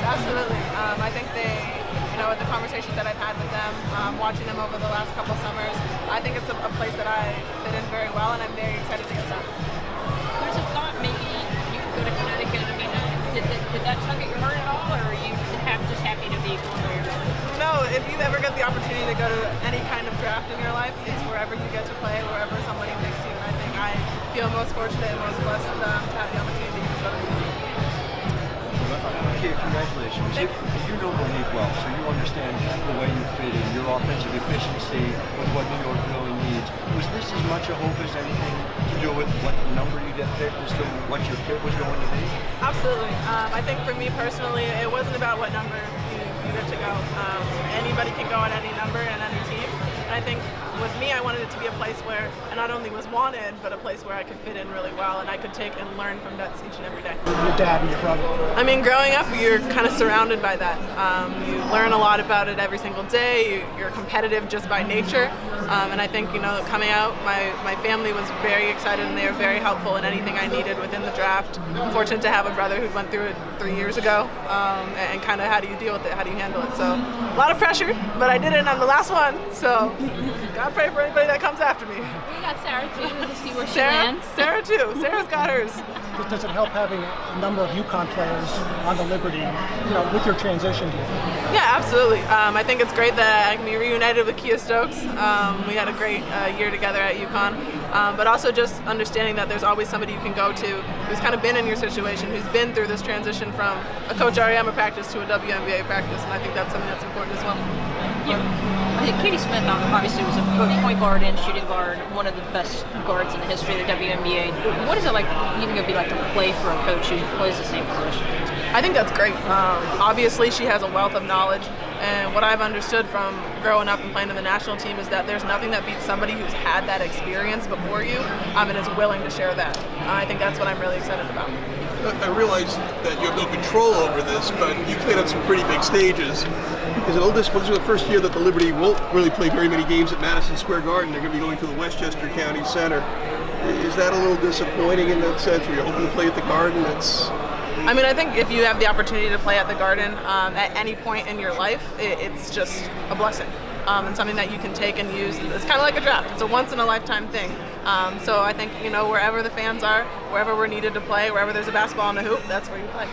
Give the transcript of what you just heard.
absolutely. I think with the conversations that I've had with them, watching them over the last couple summers, I think it's a place that I fit in very well, and I'm very excited to get started. There's a thought maybe you could go to Connecticut. I mean, did that tug at your heart at all, or are you just happy to be going where you're going? No, if you ever get the opportunity to go to any kind of draft in your life, it's wherever you get to play, wherever somebody picks you. And I think I feel most fortunate and most blessed to have the opportunity to go to the league. Okay, congratulations. You know the league well, so you understand the way you fit in, your offensive efficiency with what New York really needs. Was this as much a hope as anything to do with what number you get picked as to what your fit was going to be? Absolutely. I think for me personally, it wasn't about what number you get to go. Anybody can go at any number and any team. And I think with me, I wanted it to be a place where I not only was wanted, but a place where I could fit in really well and I could take and learn from vets each and every day. Your dad and your brother. I mean, growing up, you're kind of surrounded by that. You learn a lot about it every single day. You're competitive just by nature. And I think, coming out, my family was very excited and they were very helpful in anything I needed within the draft. I'm fortunate to have a brother who went through it 3 years ago, and kind of how do you deal with it, how do you handle it. So a lot of pressure, but I did it and I'm the last one. So God pray for anybody that comes after me. We got Sarah too, to see where she Sarah? lands. Sarah too. Sarah's got hers. Does it help having a number of UConn players on the Liberty, with your transition? Yeah, absolutely. I think it's great that I can be reunited with Kia Stokes. We had a great year together at UConn, but also just understanding that there's always somebody you can go to who's kind of been in your situation, who's been through this transition from a Coach Ariema practice to a WNBA practice, and I think that's something that's important as well. I think Katie Smith obviously was a point guard and shooting guard, one of the best guards in the history of the WNBA. What is it like? You think it'd be like to play for a coach who plays the same position? I think that's great. Obviously, she has a wealth of knowledge, and what I've understood from growing up and playing in the national team is that there's nothing that beats somebody who's had that experience before you, and is willing to share that. I think that's what I'm really excited about. I realize that you have no control over this, but you played on some pretty big stages. Is it a little disappointing? This is the first year that the Liberty won't really play very many games at Madison Square Garden. They're going to be going to the Westchester County Center. Is that a little disappointing in that sense, where you're hoping to play at the Garden? I think if you have the opportunity to play at the Garden at any point in your life, it's just a blessing. And something that you can take and use. It's kind of like a draft. It's a once-in-a-lifetime thing. So I think, wherever the fans are, wherever we're needed to play, wherever there's a basketball on the hoop, that's where you play.